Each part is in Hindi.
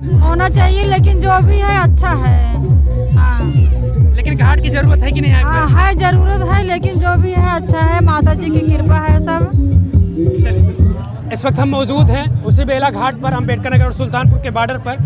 होना चाहिए, लेकिन जो भी है अच्छा है। हाँ, लेकिन घाट की जरूरत है कि नहीं? हाँ है, जरूरत है, लेकिन जो भी है अच्छा है, माता जी की कृपा है सब। इस वक्त हम मौजूद हैं उसी बेला घाट पर, अम्बेडकर नगर और सुल्तानपुर के बॉर्डर पर,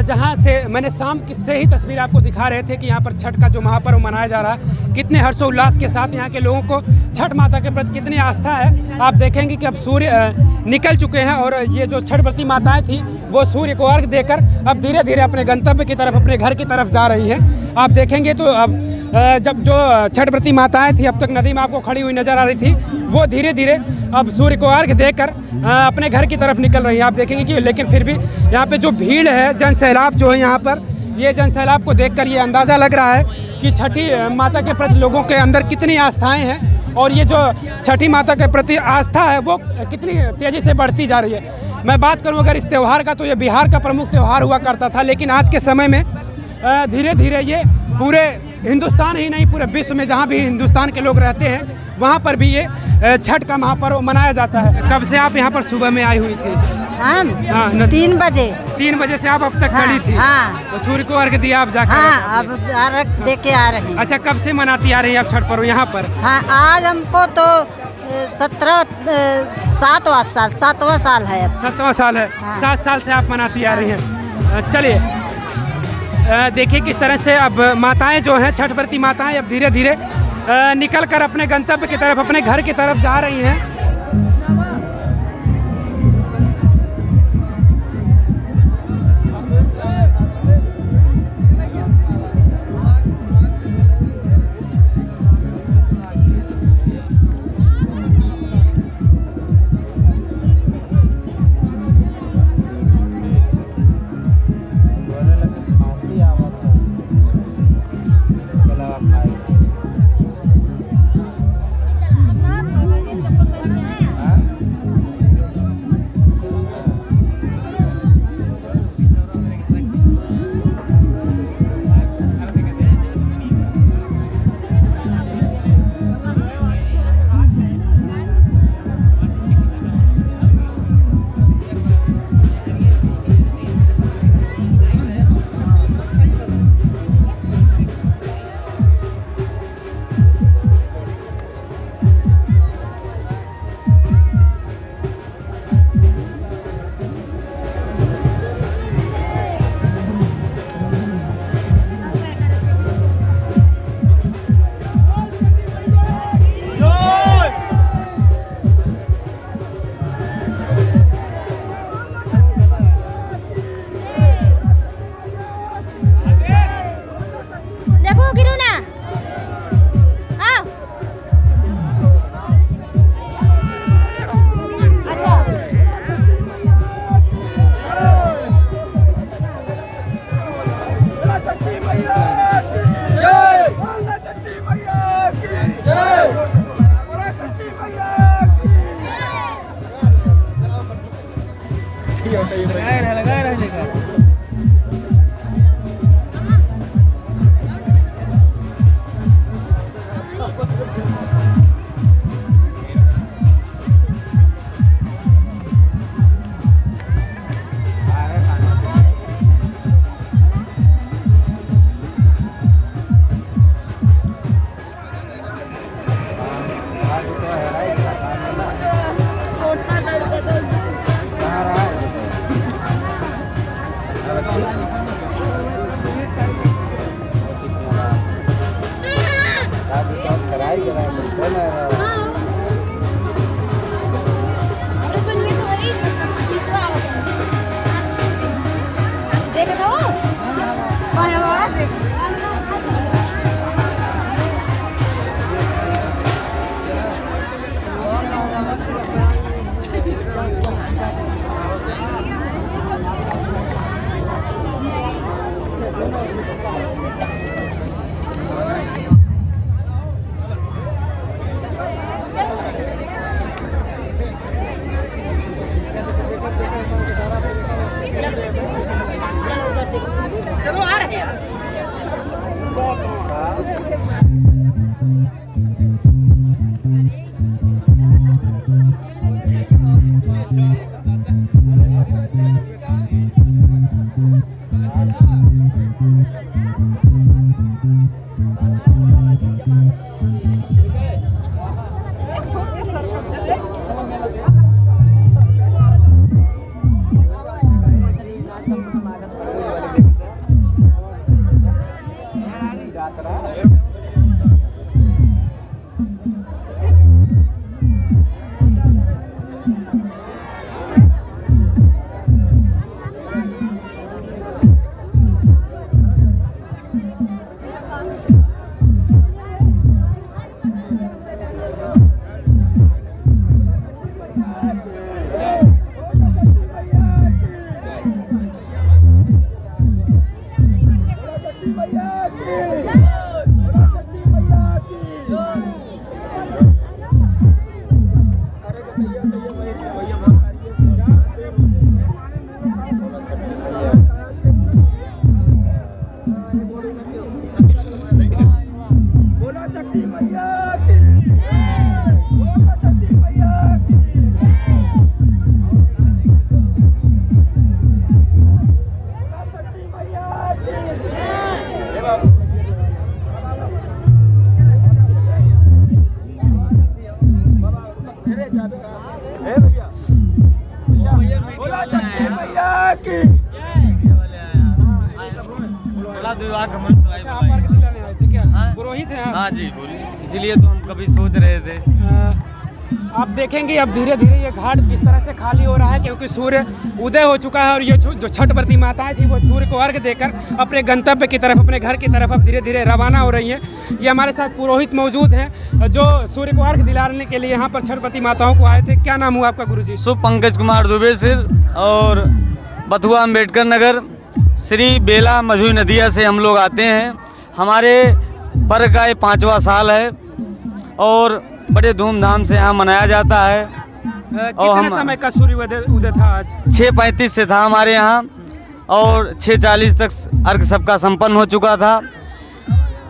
जहां से मैंने शाम से ही तस्वीर आपको दिखा रहे थे कि यहाँ पर छठ का जो महापर्व मनाया जा रहा है, कितने हर्षोल्लास के साथ यहाँ के लोगों को छठ माता के प्रति कितनी आस्था है। आप देखेंगे कि अब सूर्य निकल चुके हैं और ये जो छठ व्रती माताएं थी वो सूर्य को अर्घ देकर अब धीरे धीरे अपने गंतव्य की तरफ, अपने घर की तरफ जा रही हैं। आप देखेंगे तो अब जब जो छठ व्रती माताएं थी अब तक नदी में आपको खड़ी हुई नजर आ रही थी, वो धीरे धीरे अब सूर्य को अर्घ देकर अपने घर की तरफ निकल रही है। आप देखेंगे कि लेकिन फिर भी यहाँ पे जो भीड़ है, जन सैलाब जो है यहाँ पर, ये जन सैलाब को देखकर ये अंदाज़ा लग रहा है कि छठी माता के प्रति लोगों के अंदर कितनी आस्थाएं हैं और ये जो छठी माता के प्रति आस्था है वो कितनी तेज़ी से बढ़ती जा रही है। मैं बात करूँ अगर इस त्यौहार का, तो ये बिहार का प्रमुख त्यौहार हुआ करता था, लेकिन आज के समय में धीरे धीरे ये पूरे हिंदुस्तान ही नहीं, पूरे विश्व में जहाँ भी हिंदुस्तान के लोग रहते हैं वहाँ पर भी ये छठ का महापर्व मनाया जाता है। कब से आप यहाँ पर सुबह में आई हुई थी? हम हाँ, 3 बजे। 3 बजे से आप अब तक हाँ, खड़ी थी? हाँ। तो सूर्य को अर्घ दिया आप जाकर? हाँ, अब अर्घ दे के आ रहे हैं। अच्छा, कब से मनाती आ रही है आप छठ पर्व यहाँ पर? हाँ, आज हमको तो 7वां साल है अब। 7वां साल है। हाँ। 7 साल से आप मनाती आ रही हैं। चलिए देखिए किस तरह से अब माताएं जो हैं, छठ व्रती माताएं अब धीरे धीरे निकल कर अपने गंतव्य की तरफ, अपने घर की तरफ जा रही हैं। चलो आ रहे हैं। खाद्य विभाग का मंत्री अच्छा, आप अर्घ दिलाने आए थे क्या? हाँ। पुरोहित हैं आप? हाँ जी बोलिए, इसीलिए तो हम कभी सोच रहे थे। आप देखेंगे अब धीरे धीरे ये घाट किस तरह से खाली हो रहा है, क्योंकि सूर्य उदय हो चुका है और ये जो छठ व्रती माताएं थी वो सूर्य को अर्घ देकर अपने गंतव्य की तरफ, अपने घर की तरफ अब धीरे धीरे रवाना हो रही हैं। ये हमारे साथ पुरोहित मौजूद हैं जो सूर्य को अर्घ दिलाने के लिए यहाँ पर छठ व्रती माताओं को आए थे। क्या नाम हुआ आपका गुरुजी? शुभ पंकज कुमार दुबे सिर और बथुआ अम्बेडकर नगर श्री बेला मझुई नदिया से हम लोग आते हैं। हमारे पर्व का ये 5वां साल है और बड़े धूमधाम से यहाँ मनाया जाता है। कितने समय का सूर्य उदय था आज? 6:35 से था हमारे यहाँ और 6:40 तक अर्घ सबका संपन्न हो चुका था।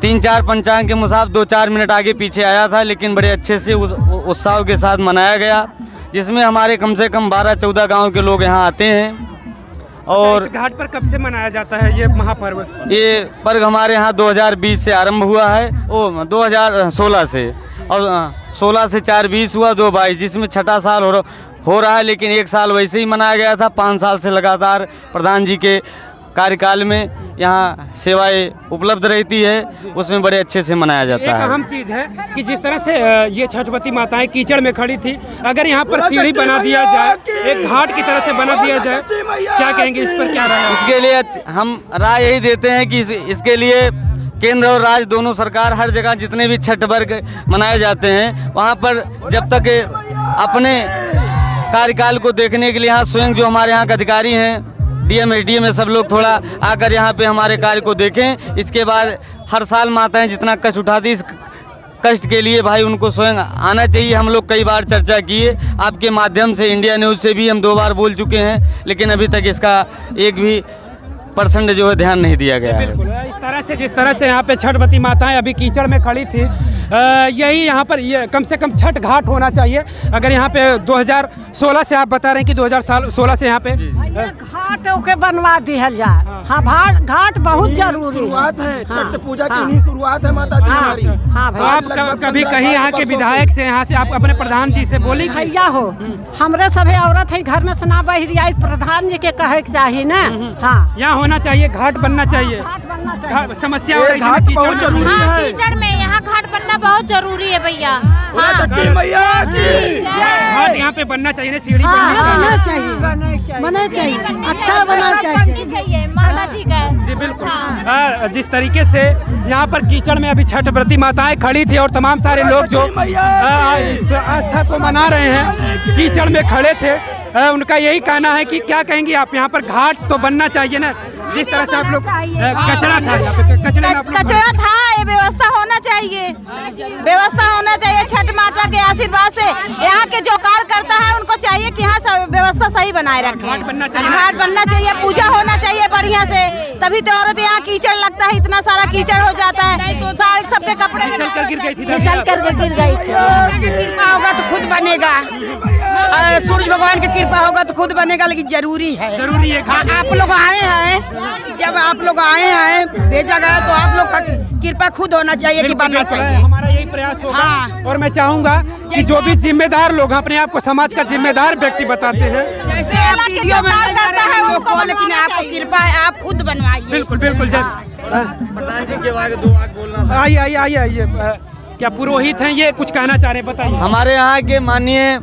3-4 पंचांग के मुताबिक 2-4 मिनट आगे पीछे आया था, लेकिन बड़े अच्छे से उत्साह के साथ मनाया गया, जिसमें हमारे कम से कम 12-14 गांव के लोग यहाँ आते हैं। और इस घाट पर कब से मनाया जाता है ये महापर्व? ये पर्व हमारे यहाँ 2020 से आरंभ हुआ है, 2016 से, और 16 से 4-20 हुआ, 2-22, जिसमें 6ठा साल हो रहा है। लेकिन 1 साल वैसे ही मनाया गया था। 5 साल से लगातार प्रधान जी के कार्यकाल में यहाँ सेवाएं उपलब्ध रहती है, उसमें बड़े अच्छे से मनाया जाता है। एक अहम चीज है कि जिस तरह से ये छठवती माताएं कीचड़ में खड़ी थी, अगर यहाँ पर सीढ़ी बना दिया जाए, एक घाट की तरह से बना दिया जाए, क्या कहेंगे इस पर? क्या राय? इसके लिए हम राय यही देते हैं कि इसके लिए केंद्र और राज्य दोनों सरकार हर जगह जितने भी छठ वर्ग मनाए जाते हैं, वहाँ पर जब तक अपने कार्यकाल को देखने के लिए यहाँ स्वयं जो हमारे यहाँ के अधिकारी हैं, डीएम एसडीएम सब लोग थोड़ा आकर यहाँ पे हमारे कार्य को देखें। इसके बाद हर साल माताएं जितना कष्ट उठाती, इस कष्ट के लिए भाई उनको स्वयं आना चाहिए। हम लोग कई बार चर्चा किए, आपके माध्यम से इंडिया न्यूज़ से भी हम 2 बार बोल चुके हैं, लेकिन अभी तक इसका एक भी % जो है ध्यान नहीं दिया गया है। बिल्कुल, इस तरह से जिस तरह से यहाँ पे छठवती माताएं अभी कीचड़ में खड़ी थी, यही यहाँ पर ये कम से कम छठ घाट होना चाहिए। अगर यहाँ पे 2016 से आप बता रहे हैं कि 2016 से यहाँ पे घाट के बनवा दिया जाए। हाँ, घाट बहुत जरूरी शुरुआत है। छठ पूजा की नहीं शुरुआत है माता जी हमारी। तो आप कभी कहीं यहाँ के विधायक से, यहाँ से आप अपने प्रधान जी से बोली भैया हो, हमरे सभी औरत है घर में सुना बहरिया, प्रधान जी के कहे के चाहिए ना। हाँ, यहाँ होना चाहिए, घाट बनना चाहिए। समस्या हो रही है बहुत जरूरी है। कीचड़ में यहाँ घाट बनना बहुत जरूरी है भैया। छठी मैया की घाट यहाँ पे बनना चाहिए, सीढ़ी बनना चाहिए। अच्छा बना चाहिए माता जी का। जी बिल्कुल। जिस तरीके से यहाँ पर कीचड़ में अभी छठ व्रती माताएं खड़ी थी और तमाम सारे लोग जो इस आस्था को मना रहे हैं कीचड़ में खड़े थे, उनका यही कहना है कि क्या कहेंगे आप, यहाँ पर घाट तो बनना चाहिए ना। जिस तरह से आप लोग कचरा था, कचरा था, ये व्यवस्था होना चाहिए, व्यवस्था होना चाहिए। छठ माता के आशीर्वाद से यहाँ के जो कार्य करता है उनको चाहिए कि यहाँ सब व्यवस्था सही बनाए रखें। घाट बनना चाहिए, घाट बनना चाहिए, पूजा होना चाहिए बढ़िया से, तभी तो औरत यहाँ कीचड़ लगता है, इतना सारा कीचड़ हो जाता है, सारे सबके कपड़े गिर गई थी। कृपा होगा तो खुद बनेगा, सूरज भगवान की कृपा होगा तो खुद बनेगा, लेकिन जरूरी है। आप लोग आए हैं, जब आप लोग आए हैं भेजा गया तो आप लोग का कृपा खुद होना चाहिए कि बनना चाहिए। हमारा यही प्रयास होगा। हाँ। और मैं चाहूंगा कि जो भी जिम्मेदार लोग अपने आप को समाज का जिम्मेदार व्यक्ति बताते हैं, जैसे आप वीडियो में करता है उनको, लेकिन आपको कृपा है, आप खुद बनवाइए। बिल्कुल बिल्कुल। प्रधान जी के आगे 2 वाक्य बोलना था। आइए क्या पुरोहित हैं, ये कुछ कहना चाह रहे हैं, बताइए। हमारे यहाँ के माननीय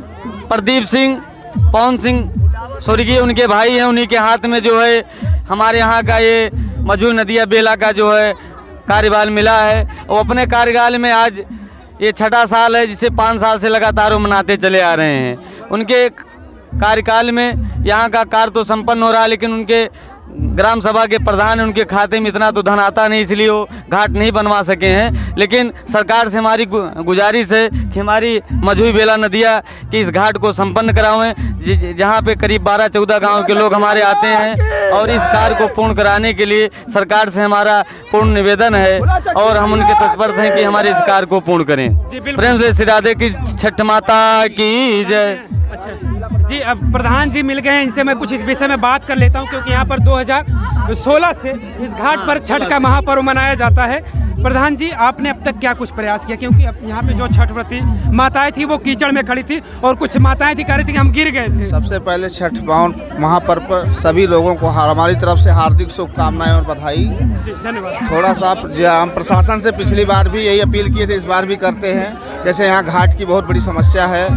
प्रदीप सिंह, पवन सिंह स्वर्गीय उनके भाई हैं, उन्हीं के हाथ में जो है हमारे यहाँ का ये मझुई नदिया बेला का जो है कार्यकाल मिला है। वो अपने कार्यकाल में आज ये 6ठा साल है, जिसे 5 साल से लगातार वो मनाते चले आ रहे हैं। उनके कार्यकाल में यहाँ का कार्य तो संपन्न हो रहा है, लेकिन उनके ग्राम सभा के प्रधान है, उनके खाते में इतना तो धन आता नहीं, इसलिए वो घाट नहीं बनवा सके हैं। लेकिन सरकार से हमारी गुजारिश है कि हमारी मझुई बेला नदिया के इस घाट को संपन्न करावें, जहाँ पे करीब 12-14 गांव के लोग हमारे आते हैं, और इस कार्य को पूर्ण कराने के लिए सरकार से हमारा पूर्ण निवेदन है और हम उनके तत्पर हैं कि हमारे इस कार्य को पूर्ण करें। प्रेम से श्री राधे की छठ माता की जय। अच्छा जी, अब प्रधान जी मिल गए हैं, इनसे मैं कुछ इस विषय में बात कर लेता हूं, क्योंकि यहाँ पर 2016 से इस घाट पर छठ का महापर्व मनाया जाता है। प्रधान जी, आपने अब तक क्या कुछ प्रयास किया, क्योंकि अब यहाँ पे जो छठ व्रती माताएं थी वो कीचड़ में खड़ी थी और कुछ माताएं थी कह रही थी कि हम गिर गए थे। सबसे पहले छठ महापर्व पर सभी लोगों को हमारी तरफ से हार्दिक शुभकामनाएं और बधाई। जी धन्यवाद। थोड़ा सा हम प्रशासन से पिछली बार भी यही अपील किए थे, इस बार भी करते हैं। जैसे यहाँ घाट की बहुत बड़ी समस्या है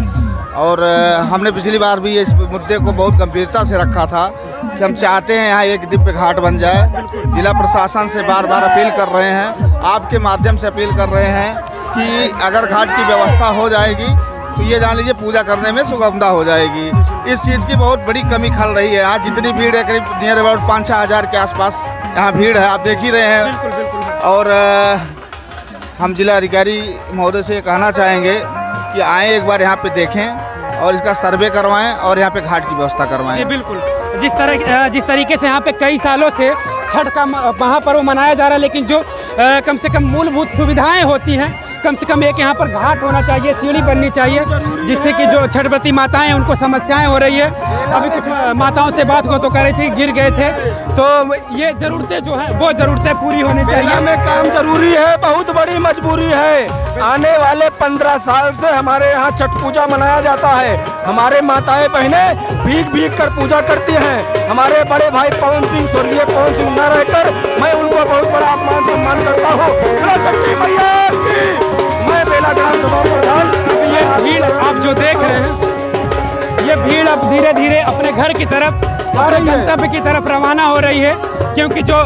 और हमने पिछली बार भी इस मुद्दे को बहुत गंभीरता से रखा था कि हम चाहते हैं यहाँ एक दिव्य घाट बन जाए। जिला प्रशासन से बार बार अपील कर रहे हैं, आपके माध्यम से अपील कर रहे हैं कि अगर घाट की व्यवस्था हो जाएगी तो ये जान लीजिए पूजा करने में सुगमता हो जाएगी। इस चीज़ की बहुत बड़ी कमी खल रही है। आज जितनी भीड़ है करीब नियर अबाउट 5-6 हज़ार के आसपास यहाँ भीड़ है, आप देख ही रहे हैं। और हम जिला अधिकारी महोदय से कहना चाहेंगे कि आएँ एक बार यहाँ पे देखें और इसका सर्वे करवाएं और यहाँ पे घाट की व्यवस्था करवाएं। जी बिल्कुल। जिस तरीके से यहाँ पे कई सालों से छठ का महापर्व मनाया जा रहा है, लेकिन जो कम से कम मूलभूत सुविधाएं होती हैं, कम से कम एक यहाँ पर घाट होना चाहिए, सीढ़ी बननी चाहिए, जिससे कि जो छठव्रती माताएं हैं उनको समस्याएं हो रही है। अभी कुछ माताओं से बात को तो कर रही थी गिर गए थे, तो ये ज़रूरतें जो हैं वो ज़रूरतें पूरी होनी चाहिए। में काम जरूरी है, बहुत बड़ी मजबूरी है। आने वाले 15 साल से हमारे यहाँ छठ पूजा मनाया जाता है। हमारे माताएं बहनें भीग भीग कर पूजा करती हैं। हमारे बड़े भाई पवन सिंह, स्वर्गीय पवन सिंह न रहकर मैं उनको बहुत बड़ा अपमान सम्मान करता हूँ। छठी मैया की। मैं बेला ग्राम सभा प्रधान। ये भीड़ आप जो देख रहे हैं, ये भीड़ अब धीरे धीरे अपने घर की तरफ और गंतव्य की तरफ रवाना हो रही है, क्योंकि जो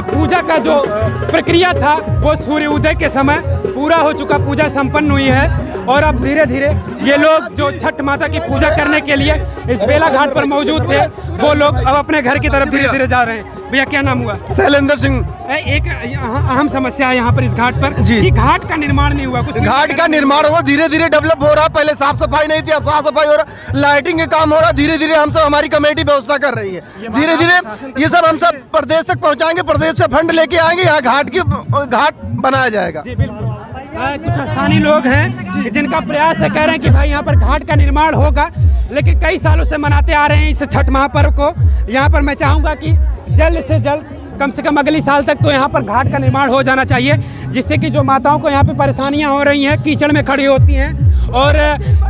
पूजा का जो प्रक्रिया था वो सूर्य उदय के समय पूरा हो चुका, पूजा संपन्न हुई है और अब धीरे धीरे ये लोग जो छठ माता की पूजा करने के लिए इस बेला घाट पर मौजूद थे वो लोग अब अपने घर की तरफ धीरे धीरे जा रहे हैं। भैया क्या नाम हुआ? शैलेंद्र सिंह। एक अहम समस्या है यहाँ पर इस घाट पर जी। कि घाट का निर्माण नहीं हुआ। कुछ घाट का निर्माण हुआ, धीरे धीरे डेवलप हो रहा। पहले साफ सफाई नहीं थी, अब साफ सफाई हो रहा, लाइटिंग का काम हो रहा। धीरे धीरे हम सब, हमारी कमेटी व्यवस्था कर रही है। धीरे धीरे ये सब हम सब प्रदेश तक पहुँचाएंगे, प्रदेश से फंड लेके आएंगे, यहाँ घाट बनाया जाएगा। जी बिल्कुल। कुछ स्थानीय लोग हैं जिनका प्रयास है, कह रहे हैं कि भाई यहाँ पर घाट का निर्माण होगा, लेकिन कई सालों से मनाते आ रहे हैं इस छठ महापर्व को। यहाँ पर मैं चाहूँगा कि जल्द से जल्द, कम से कम अगली साल तक तो यहाँ पर घाट का निर्माण हो जाना चाहिए, जिससे कि जो माताओं को यहाँ पे परेशानियाँ हो रही हैं, कीचड़ में खड़ी होती हैं और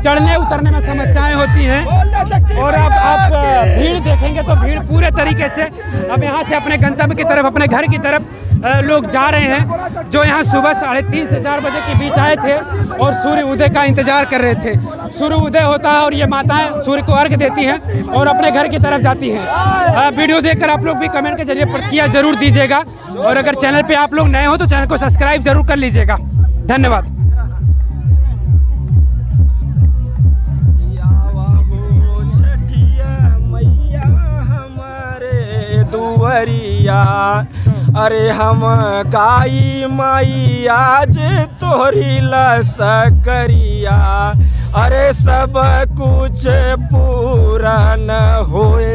चढ़ने उतरने में समस्याएं होती हैं। और अब आप भीड़ देखेंगे तो भीड़ पूरे तरीके से अब यहाँ से अपने गंतव्य की तरफ, अपने घर की तरफ लोग जा रहे हैं, जो यहाँ सुबह 3:30 से 4 बजे के बीच आए थे और सूर्य उदय का इंतजार कर रहे थे। सूर्य उदय होता है और ये माताएं सूर्य को अर्घ्य देती हैं और अपने घर की तरफ जाती हैं। वीडियो देखकर आप लोग भी कमेंट के जरिए प्रतिक्रिया जरूर दीजिएगा और अगर चैनल पे आप लोग नए हो तो चैनल को सब्सक्राइब जरूर कर लीजिएगा। धन्यवाद। दुवरिया अरे हम गाई माई आज तोहरी लसकरिया, अरे सब कुछ पूरा न होए,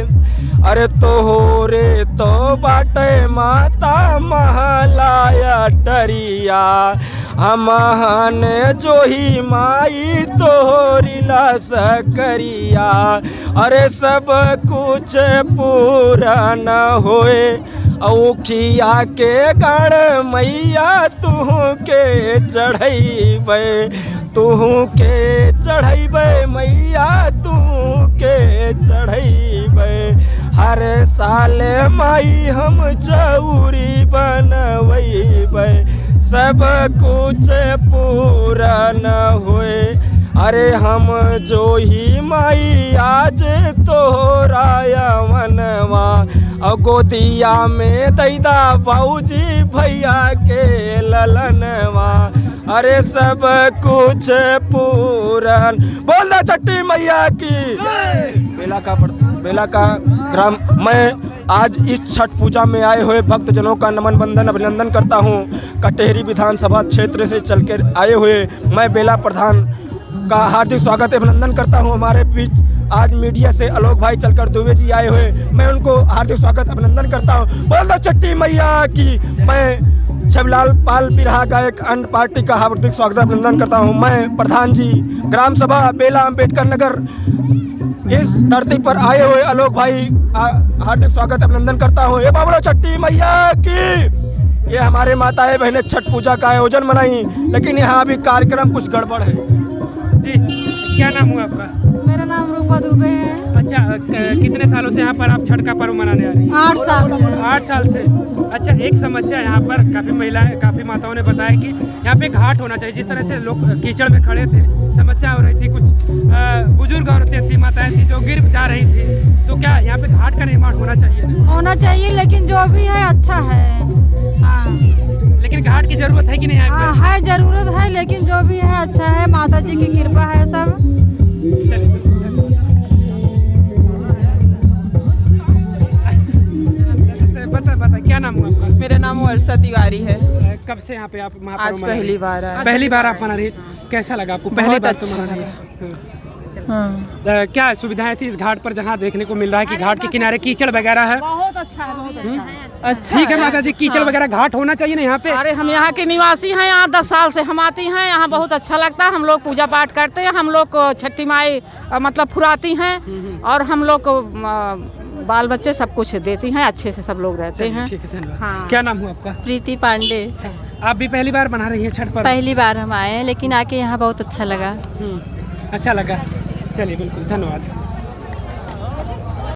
अरे तोहरे तो बाटे माता महलाया टरिया, हमहन जो ही माई तोहरी लसकरिया, अरे सब कुछ पूरा न होए, औखिया के गण मैया तुहू के चढ़ैबै, तुहू के चढ़ैबै मैया, तू के चढ़ैबै, हर साल माई हम चौरी बनवैबै, सब कुछ पूरा न होए, अरे हम जो ही माई आज तोहरा मनवा, और गोदिया में दैदा बाबूजी भैया के ललनवा, अरे सब कुछ पूरन। बोल दो छठी मैया की। बेला का ग्राम मैं आज इस छठ पूजा में आए हुए भक्तजनों का नमन बंदन अभिनंदन करता हूं। कटेहरी विधानसभा क्षेत्र से चलकर आए हुए मैं बेला प्रधान का हार्दिक स्वागत अभिनंदन करता हूं। हमारे बीच आज मीडिया से आलोक भाई चलकर दुबे जी आए हुए, मैं उनको हार्दिक स्वागत अभिनंदन करता हूं। बोल दो छठी मैया की। मैं छबलाल पाल बिरहा का एक अन्य पार्टी का हार्दिक स्वागत अभिनंदन करता हूं। मैं प्रधान जी ग्राम सभा बेला अम्बेडकर नगर इस धरती पर आए हुए आलोक भाई हार्दिक स्वागत अभिनंदन करता हूं। ये बोलो छठी मैया की। ये हमारे माताएं बहनें छठ पूजा का आयोजन मनाई, लेकिन यहाँ अभी कार्यक्रम कुछ गड़बड़ है। जी, क्या नाम हुआ आपका? मेरा नाम रूपा दुबे है। अच्छा, कितने सालों से यहाँ पर आप छठ का पर्व मनाने आ रही हैं? 8 साल से। 8 साल से। अच्छा, एक समस्या यहाँ पर काफ़ी माताओं ने बताया कि यहाँ पे घाट होना चाहिए। जिस तरह से लोग कीचड़ में खड़े थे, समस्या हो रही थी, कुछ बुजुर्ग औरतें थी, माताएं थी जो गिर जा रही थी, तो क्या यहाँ पे घाट का निर्माण होना चाहिए? होना चाहिए, लेकिन जो भी है अच्छा है। हाँ, लेकिन घाट की जरूरत है कि नहीं? हाँ है, जरूरत है, लेकिन जो भी है अच्छा है। माता जी की कृपा है सब। बता क्या नाम हुआ आपका? मेरा नाम वर्षा तिवारी है। कब से यहाँ पे आप आज पहली बार आए। पहली बार आप मना रही? कैसा लगा आपको? पहली बार तो मना रही? हाँ। क्या सुविधाएं थी इस घाट पर, जहाँ देखने को मिल रहा है कि घाट के किनारे कीचड़ वगैरह है? बहुत अच्छा है, अच्छा ठीक है माता जी, कीचड़ वगैरह घाट होना चाहिए ना यहाँ पे? अरे हम यहाँ के निवासी हैं, यहाँ 10 साल से हम आती हैं, यहाँ बहुत अच्छा लगता है। हम लोग पूजा पाठ करते हैं, हम लोग को छठी माई मतलब फुराती हैं, और हम लोग को बाल बच्चे सब कुछ देती हैं, अच्छे से सब लोग रहते हैं। ठीक है, धन्यवाद। हाँ। क्या नाम हुआ आपका? प्रीति पांडे। आप भी पहली बार मना रही हैं छठ पर्व? पहली बार हम आए हैं, लेकिन आके यहाँ बहुत अच्छा लगा। अच्छा लगा, चलिए बिल्कुल, धन्यवाद।